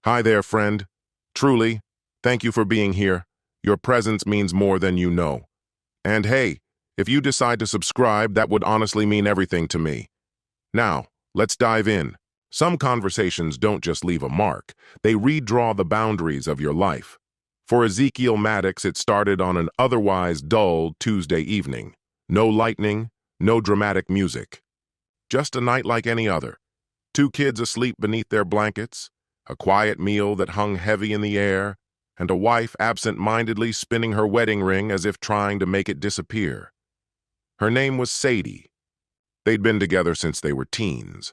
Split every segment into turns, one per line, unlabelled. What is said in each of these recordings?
Hi there, friend. Truly, thank you for being here. Your presence means more than you know. And hey, if you decide to subscribe, that would honestly mean everything to me. Now, let's dive in. Some conversations don't just leave a mark, they redraw the boundaries of your life. For Ezekiel Maddox, it started on an otherwise dull Tuesday evening. No lightning, no dramatic music. Just a night like any other. Two kids asleep beneath their blankets, a quiet meal that hung heavy in the air, and a wife absent-mindedly spinning her wedding ring as if trying to make it disappear. Her name was Sadie. They'd been together since they were teens.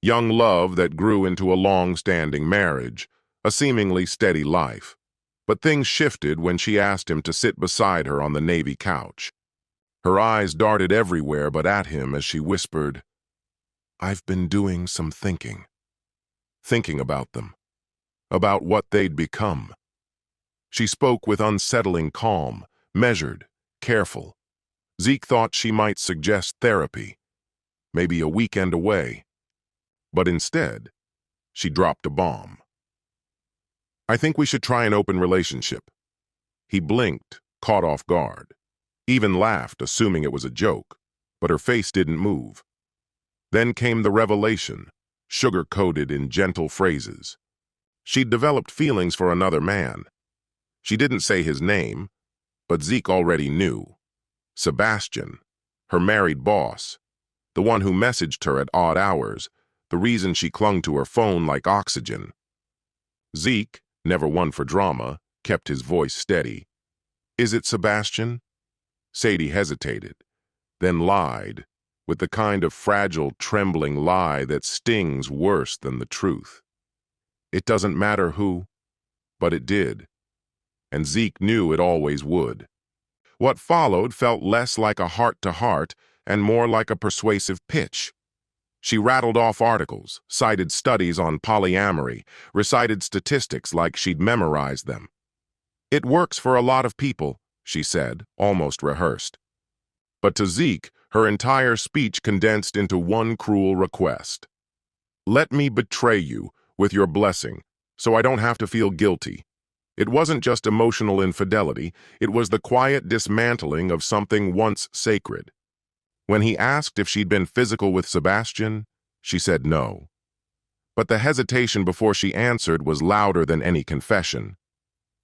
Young love that grew into a long-standing marriage, a seemingly steady life. But things shifted when she asked him to sit beside her on the Navy couch. Her eyes darted everywhere but at him as she whispered, "I've been doing some thinking. Thinking about them. About what they'd become." She spoke with unsettling calm, measured, careful. Zeke thought she might suggest therapy, maybe a weekend away. But instead, she dropped a bomb. "I think we should try an open relationship." He blinked, caught off guard. Even laughed, assuming it was a joke, but her face didn't move. Then came the revelation, sugar-coated in gentle phrases. She'd developed feelings for another man. She didn't say his name, but Zeke already knew. Sebastian, her married boss, the one who messaged her at odd hours, the reason she clung to her phone like oxygen. Zeke, never one for drama, kept his voice steady. "Is it Sebastian?" Sadie hesitated, then lied, with the kind of fragile, trembling lie that stings worse than the truth. It doesn't matter who, but it did. And Zeke knew it always would. What followed felt less like a heart-to-heart and more like a persuasive pitch. She rattled off articles, cited studies on polyamory, recited statistics like she'd memorized them. "It works for a lot of people," she said, almost rehearsed. But to Zeke, her entire speech condensed into one cruel request. "Let me betray you with your blessing, so I don't have to feel guilty." It wasn't just emotional infidelity, it was the quiet dismantling of something once sacred. When he asked if she'd been physical with Sebastian, she said no. But the hesitation before she answered was louder than any confession.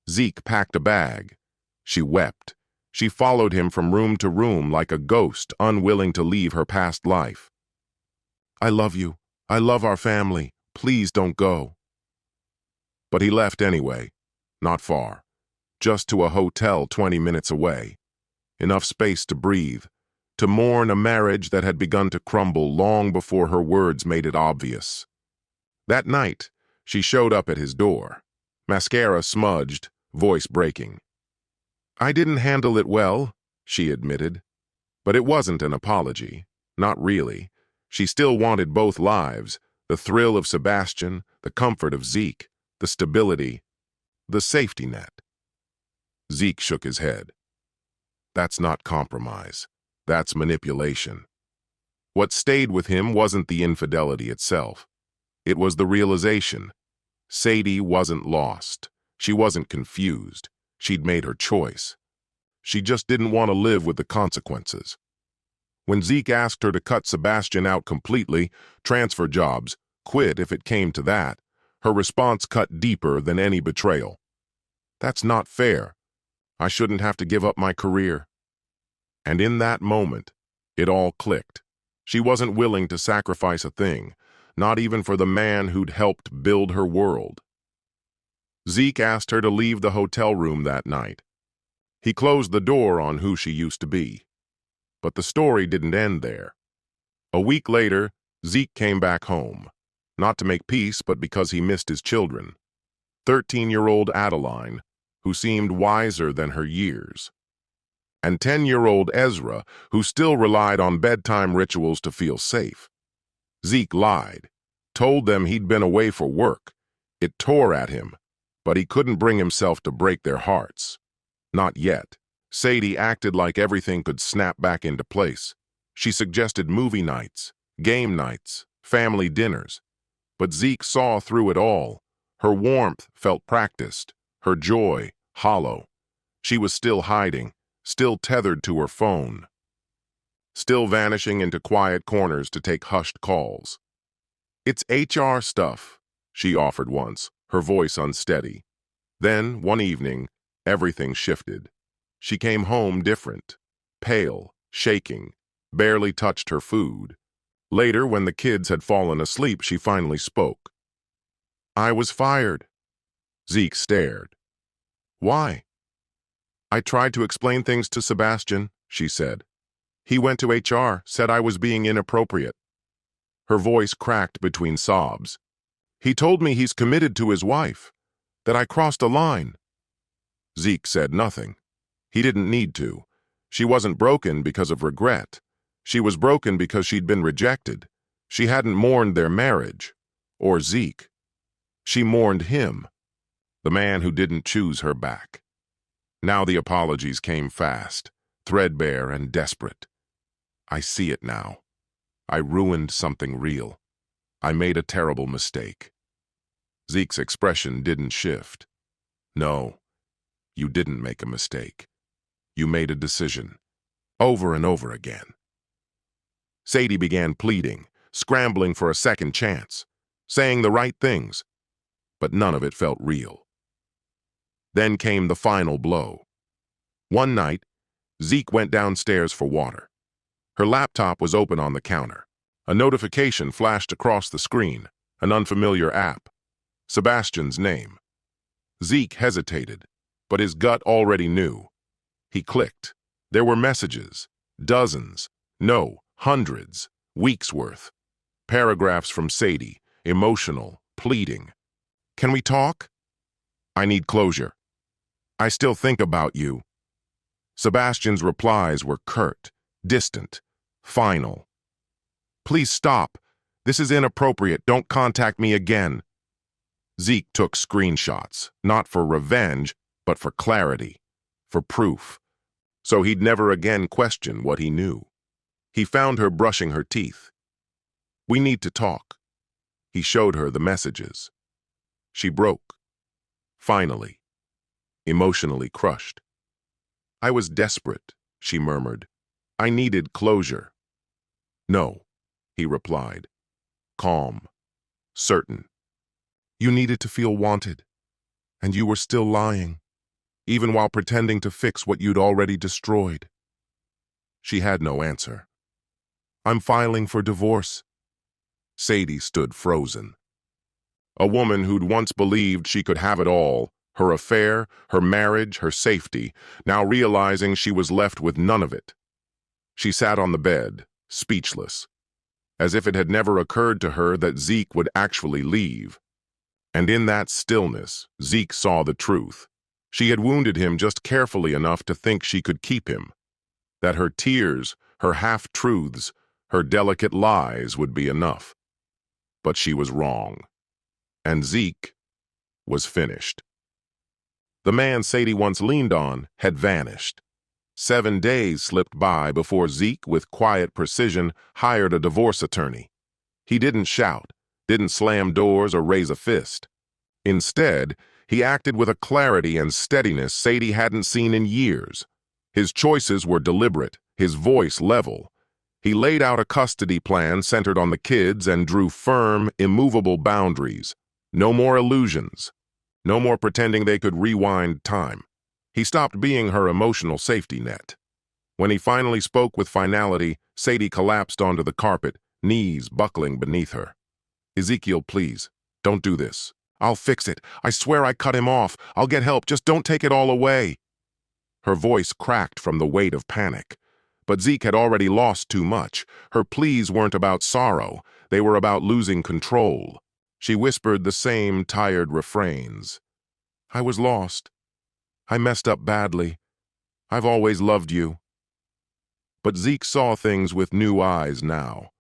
Zeke packed a bag. She wept. She followed him from room to room like a ghost, unwilling to leave her past life. "I love you. I love our family. Please don't go." But he left anyway. Not far. Just to a hotel 20 minutes away. Enough space to breathe, to mourn a marriage that had begun to crumble long before her words made it obvious. That night, she showed up at his door. Mascara smudged, voice breaking. "I didn't handle it well," she admitted. But it wasn't an apology. Not really. She still wanted both lives, the thrill of Sebastian, the comfort of Zeke, the stability, the safety net. Zeke shook his head. "That's not compromise. That's manipulation." What stayed with him wasn't the infidelity itself. It was the realization. Sadie wasn't lost. She wasn't confused. She'd made her choice. She just didn't want to live with the consequences. When Zeke asked her to cut Sebastian out completely, transfer jobs, quit if it came to that, her response cut deeper than any betrayal. "That's not fair. I shouldn't have to give up my career." And in that moment, it all clicked. She wasn't willing to sacrifice a thing, not even for the man who'd helped build her world. Zeke asked her to leave the hotel room that night. He closed the door on who she used to be. But the story didn't end there. A week later, Zeke came back home. Not to make peace, but because he missed his children. 13-year-old Adeline, who seemed wiser than her years. And 10-year-old Ezra, who still relied on bedtime rituals to feel safe. Zeke lied, told them he'd been away for work. It tore at him, but he couldn't bring himself to break their hearts. Not yet. Sadie acted like everything could snap back into place. She suggested movie nights, game nights, family dinners. But Zeke saw through it all. Her warmth felt practiced, her joy hollow. She was still hiding, still tethered to her phone, still vanishing into quiet corners to take hushed calls. "It's HR stuff," she offered once, her voice unsteady. Then, one evening, everything shifted. She came home different, pale, shaking, barely touched her food. Later, when the kids had fallen asleep, she finally spoke. "I was fired." Zeke stared. "Why?" "I tried to explain things to Sebastian," she said. "He went to HR, said I was being inappropriate." Her voice cracked between sobs. "He told me he's committed to his wife, that I crossed a line." Zeke said nothing. He didn't need to. She wasn't broken because of regret. She was broken because she'd been rejected. She hadn't mourned their marriage, or Zeke. She mourned him, the man who didn't choose her back. Now the apologies came fast, threadbare and desperate. "I see it now. I ruined something real. I made a terrible mistake." Zeke's expression didn't shift. "No, you didn't make a mistake. You made a decision, over and over again." Sadie began pleading, scrambling for a second chance, saying the right things, but none of it felt real. Then came the final blow. One night, Zeke went downstairs for water. Her laptop was open on the counter. A notification flashed across the screen, an unfamiliar app. Sebastian's name. Zeke hesitated, but his gut already knew. He clicked. There were messages, dozens, no, hundreds, weeks' worth. Paragraphs from Sadie, emotional, pleading. "Can we talk? I need closure. I still think about you." Sebastian's replies were curt, distant, final. "Please stop. This is inappropriate. Don't contact me again." Zeke took screenshots, not for revenge, but for clarity, for proof. So he'd never again question what he knew. He found her brushing her teeth. "We need to talk." He showed her the messages. She broke. Finally. Emotionally crushed. "I was desperate," she murmured. "I needed closure." "No," he replied, calm, certain. "You needed to feel wanted, and you were still lying, even while pretending to fix what you'd already destroyed." She had no answer. "I'm filing for divorce." Sadie stood frozen. A woman who'd once believed she could have it all, her affair, her marriage, her safety, now realizing she was left with none of it. She sat on the bed, speechless, as if it had never occurred to her that Zeke would actually leave. And in that stillness, Zeke saw the truth. She had wounded him just carefully enough to think she could keep him, that her tears, her half-truths, her delicate lies would be enough. But she was wrong, and Zeke was finished. The man Sadie once leaned on had vanished. 7 days slipped by before Zeke, with quiet precision, hired a divorce attorney. He didn't shout, didn't slam doors or raise a fist. Instead, he acted with a clarity and steadiness Sadie hadn't seen in years. His choices were deliberate, his voice level. He laid out a custody plan centered on the kids and drew firm, immovable boundaries. No more illusions. No more pretending they could rewind time. He stopped being her emotional safety net. When he finally spoke with finality, Sadie collapsed onto the carpet, knees buckling beneath her. "Ezekiel, please, don't do this. I'll fix it. I swear I cut him off. I'll get help. Just don't take it all away." Her voice cracked from the weight of panic. But Zeke had already lost too much. Her pleas weren't about sorrow. They were about losing control. She whispered the same tired refrains. "I was lost. I messed up badly. I've always loved you." But Zeke saw things with new eyes now.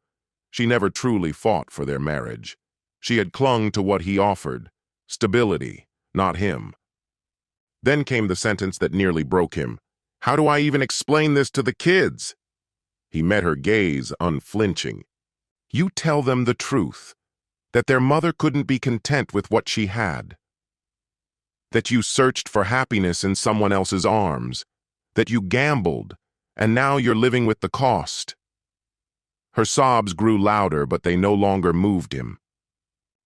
She never truly fought for their marriage. She had clung to what he offered, stability, not him. Then came the sentence that nearly broke him. "How do I even explain this to the kids?" He met her gaze unflinching. "You tell them the truth. that their mother couldn't be content with what she had, that you searched for happiness in someone else's arms, that you gambled, and now you're living with the cost. Her sobs grew louder, but they no longer moved him.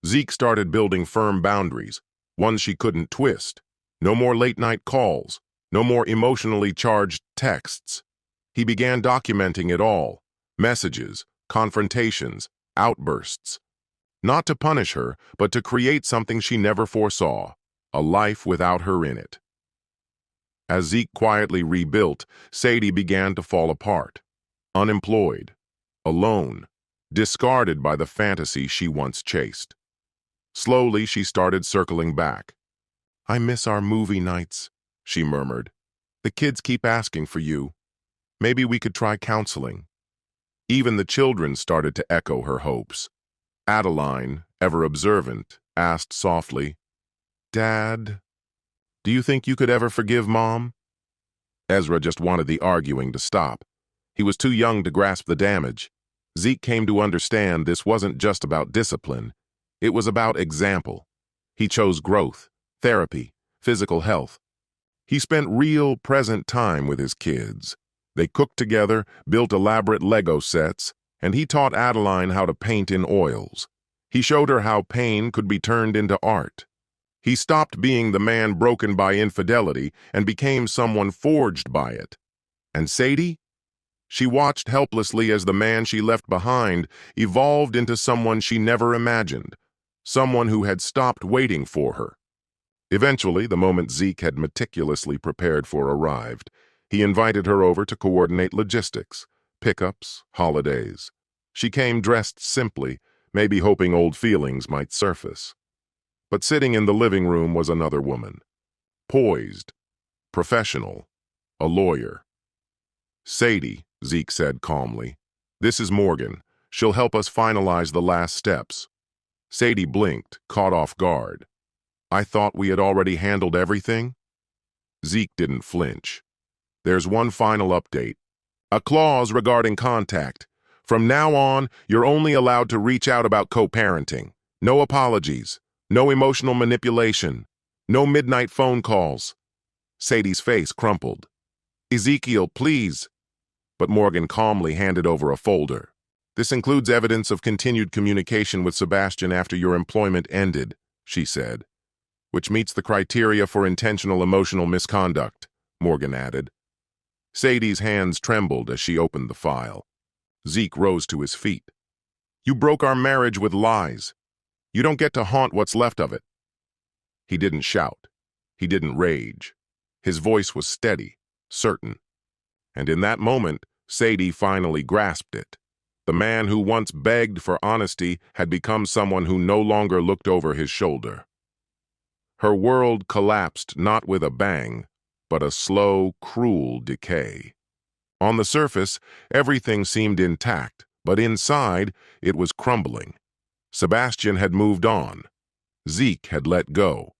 Zeke started building firm boundaries, ones she couldn't twist. No more late-night calls, no more emotionally charged texts. He began documenting it all: messages, confrontations, outbursts. Not to punish her, but to create something she never foresaw, a life without her in it. As Zeke quietly rebuilt, Sadie began to fall apart. Unemployed, alone, discarded by the fantasy she once chased. Slowly, she started circling back. "I miss our movie nights," she murmured. "The kids keep asking for you. Maybe we could try counseling." Even the children started to echo her hopes. Adeline, ever observant, asked softly, "Dad, do you think you could ever forgive Mom?" Ezra just wanted the arguing to stop. He was too young to grasp the damage. Zeke came to understand this wasn't just about discipline. It was about example. He chose growth, therapy, physical health. He spent real, present time with his kids. They cooked together, built elaborate Lego sets, and he taught Adeline how to paint in oils. He showed her how pain could be turned into art. He stopped being the man broken by infidelity and became someone forged by it. And Sadie? She watched helplessly as the man she left behind evolved into someone she never imagined, someone who had stopped waiting for her. Eventually, the moment Zeke had meticulously prepared for arrived. He invited her over to coordinate logistics, pickups, holidays. She came dressed simply, maybe hoping old feelings might surface. But sitting in the living room was another woman. Poised, professional, a lawyer. "Sadie," Zeke said calmly. "This is Morgan. She'll help us finalize the last steps." Sadie blinked, caught off guard. "I thought we had already handled everything?" Zeke didn't flinch. "There's one final update. A clause regarding contact. From now on, you're only allowed to reach out about co-parenting. No apologies. No emotional manipulation. No midnight phone calls." Sadie's face crumpled. "Ezekiel, please." But Morgan calmly handed over a folder. "This includes evidence of continued communication with Sebastian after your employment ended," she said. "Which meets the criteria for intentional emotional misconduct," Morgan added. Sadie's hands trembled as she opened the file. Zeke rose to his feet. "You broke our marriage with lies. You don't get to haunt what's left of it." He didn't shout. He didn't rage. His voice was steady, certain. And in that moment, Sadie finally grasped it. The man who once begged for honesty had become someone who no longer looked over his shoulder. Her world collapsed not with a bang, but a slow, cruel decay. On the surface, everything seemed intact, but inside, it was crumbling. Sebastian had moved on. Zeke had let go.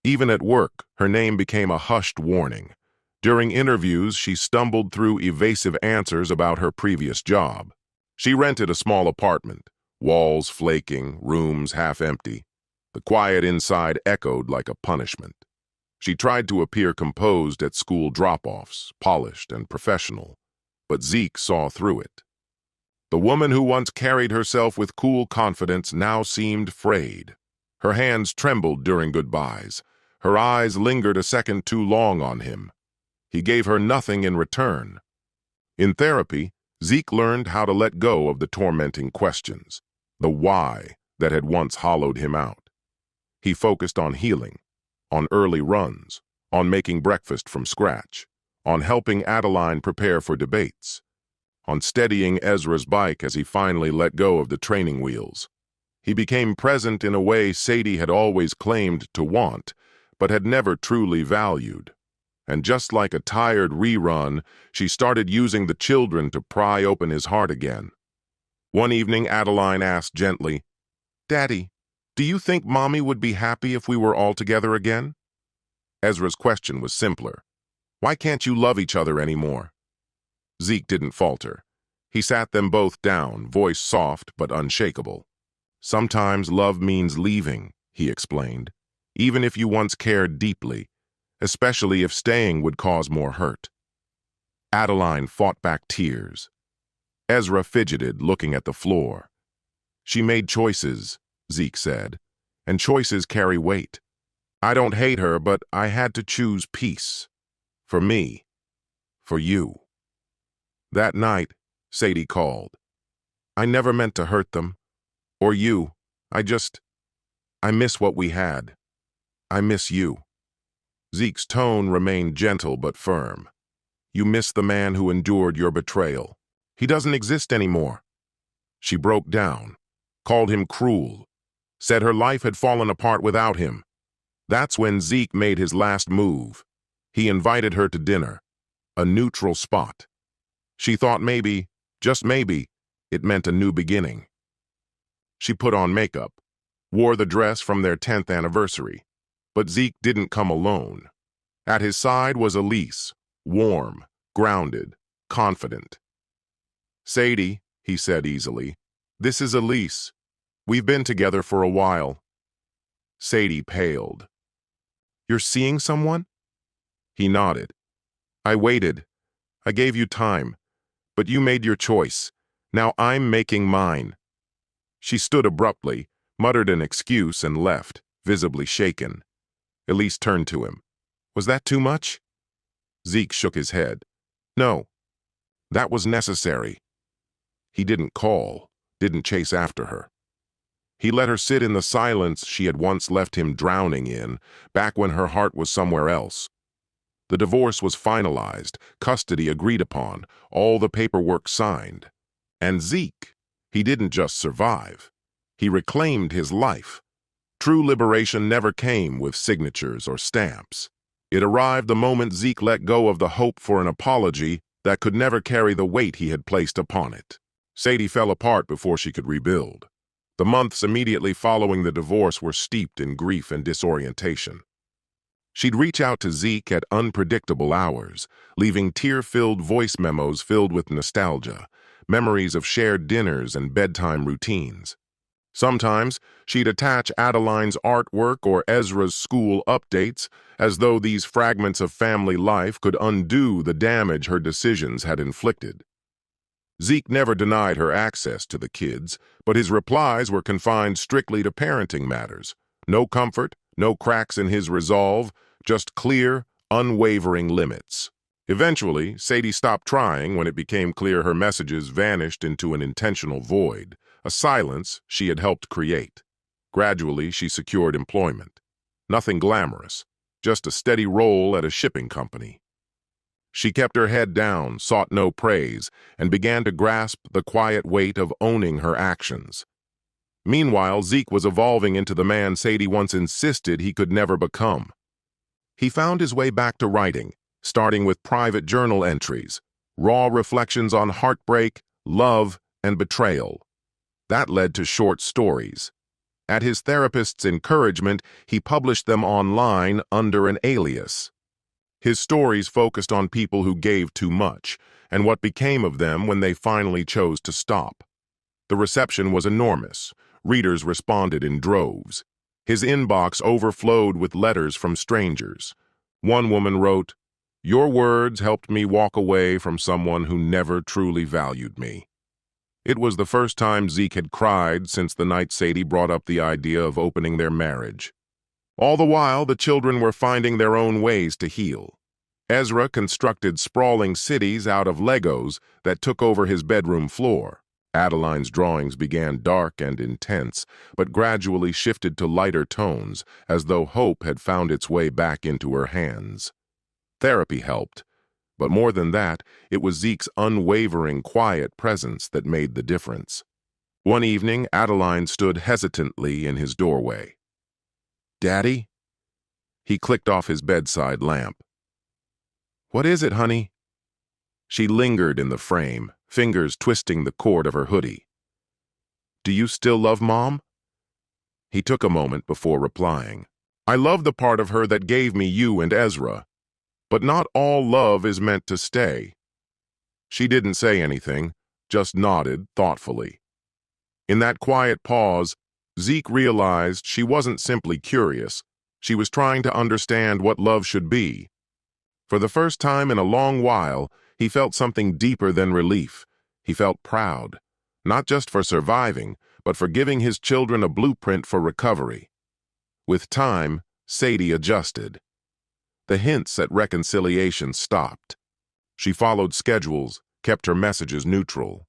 Even at work, her name became a hushed warning. During interviews, she stumbled through evasive answers about her previous job. She rented a small apartment, walls flaking, rooms half empty. The quiet inside echoed like a punishment. She tried to appear composed at school drop-offs, polished and professional, but Zeke saw through it. The woman who once carried herself with cool confidence now seemed frayed. Her hands trembled during goodbyes. Her eyes lingered a second too long on him. He gave her nothing in return. In therapy, Zeke learned how to let go of the tormenting questions, the why that had once hollowed him out. He focused on healing, on early runs, on making breakfast from scratch, on helping Adeline prepare for debates, on steadying Ezra's bike as he finally let go of the training wheels. He became present in a way Sadie had always claimed to want, but had never truly valued. And just like a tired rerun, she started using the children to pry open his heart again. One evening, Adeline asked gently, "Daddy, do you think Mommy would be happy if we were all together again?" Ezra's question was simpler. "Why can't you love each other anymore?" Zeke didn't falter. He sat them both down, voice soft but unshakable. Sometimes love means leaving, he explained, even if you once cared deeply, especially if staying would cause more hurt. Adeline fought back tears. Ezra fidgeted, looking at the floor. She made choices, Zeke said, and choices carry weight. I don't hate her, but I had to choose peace. For me. For you. That night, Sadie called. I never meant to hurt them. Or you. I miss what we had. I miss you. Zeke's tone remained gentle but firm. You miss the man who endured your betrayal. He doesn't exist anymore. She broke down, called him cruel, said her life had fallen apart without him. That's when Zeke made his last move. He invited her to dinner, a neutral spot. She thought maybe, just maybe, it meant a new beginning. She put on makeup, wore the dress from their 10th anniversary. But Zeke didn't come alone. At his side was Elise, warm, grounded, confident. Sadie, he said easily, this is Elise. We've been together for a while. Sadie paled. You're seeing someone? He nodded. I waited. I gave you time. But you made your choice. Now I'm making mine. She stood abruptly, muttered an excuse, and left, visibly shaken. Elise turned to him. Was that too much? Zeke shook his head. No. That was necessary. He didn't call, didn't chase after her. He let her sit in the silence she had once left him drowning in, back when her heart was somewhere else. The divorce was finalized, custody agreed upon, all the paperwork signed. And Zeke, he didn't just survive. He reclaimed his life. True liberation never came with signatures or stamps. It arrived the moment Zeke let go of the hope for an apology that could never carry the weight he had placed upon it. Sadie fell apart before she could rebuild. The months immediately following the divorce were steeped in grief and disorientation. She'd reach out to Zeke at unpredictable hours, leaving tear-filled voice memos filled with nostalgia, memories of shared dinners and bedtime routines. Sometimes, she'd attach Adeline's artwork or Ezra's school updates, as though these fragments of family life could undo the damage her decisions had inflicted. Zeke never denied her access to the kids, but his replies were confined strictly to parenting matters. No comfort, no cracks in his resolve, just clear, unwavering limits. Eventually, Sadie stopped trying when it became clear her messages vanished into an intentional void, a silence she had helped create. Gradually, she secured employment. Nothing glamorous, just a steady role at a shipping company. She kept her head down, sought no praise, and began to grasp the quiet weight of owning her actions. Meanwhile, Zeke was evolving into the man Sadie once insisted he could never become. He found his way back to writing, starting with private journal entries, raw reflections on heartbreak, love, and betrayal. That led to short stories. At his therapist's encouragement, he published them online under an alias. His stories focused on people who gave too much, and what became of them when they finally chose to stop. The reception was enormous. Readers responded in droves. His inbox overflowed with letters from strangers. One woman wrote, "Your words helped me walk away from someone who never truly valued me." It was the first time Zeke had cried since the night Sadie brought up the idea of opening their marriage. All the while, the children were finding their own ways to heal. Ezra constructed sprawling cities out of Legos that took over his bedroom floor. Adeline's drawings began dark and intense, but gradually shifted to lighter tones, as though hope had found its way back into her hands. Therapy helped, but more than that, it was Zeke's unwavering, quiet presence that made the difference. One evening, Adeline stood hesitantly in his doorway. "Daddy?" He clicked off his bedside lamp. "What is it, honey?" She lingered in the frame, fingers twisting the cord of her hoodie. "Do you still love Mom?" He took a moment before replying. "I love the part of her that gave me you and Ezra. But not all love is meant to stay." She didn't say anything, just nodded thoughtfully. In that quiet pause, Zeke realized she wasn't simply curious. She was trying to understand what love should be. For the first time in a long while, he felt something deeper than relief. He felt proud, not just for surviving, but for giving his children a blueprint for recovery. With time, Sadie adjusted. The hints at reconciliation stopped. She followed schedules, kept her messages neutral.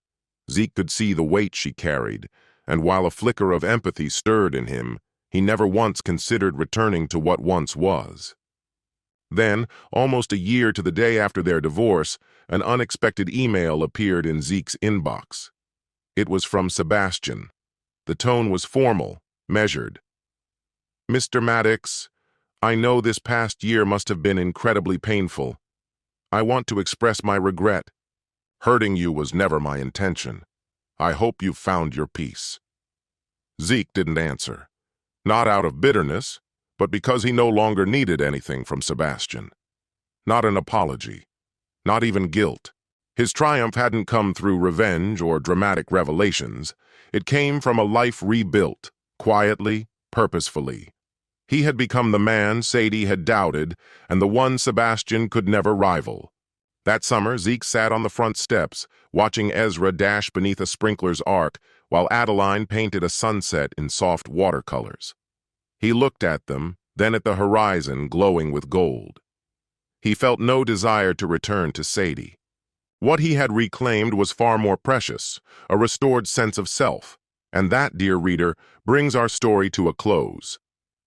Zeke could see the weight she carried, and while a flicker of empathy stirred in him, he never once considered returning to what once was. Then, almost a year to the day after their divorce, an unexpected email appeared in Zeke's inbox. It was from Sebastian. The tone was formal, measured. "Mr. Maddox, I know this past year must have been incredibly painful. I want to express my regret. Hurting you was never my intention. I hope you've found your peace." Zeke didn't answer. Not out of bitterness, but because he no longer needed anything from Sebastian. Not an apology. Not even guilt. His triumph hadn't come through revenge or dramatic revelations. It came from a life rebuilt, quietly, purposefully. He had become the man Sadie had doubted, and the one Sebastian could never rival. That summer, Zeke sat on the front steps, watching Ezra dash beneath a sprinkler's arc, while Adeline painted a sunset in soft watercolors. He looked at them, then at the horizon glowing with gold. He felt no desire to return to Sadie. What he had reclaimed was far more precious, a restored sense of self. And that, dear reader, brings our story to a close.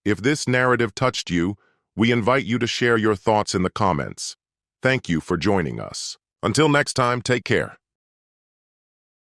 If this narrative touched you, we invite you to share your thoughts in the comments. Thank you for joining us. Until next time, take care.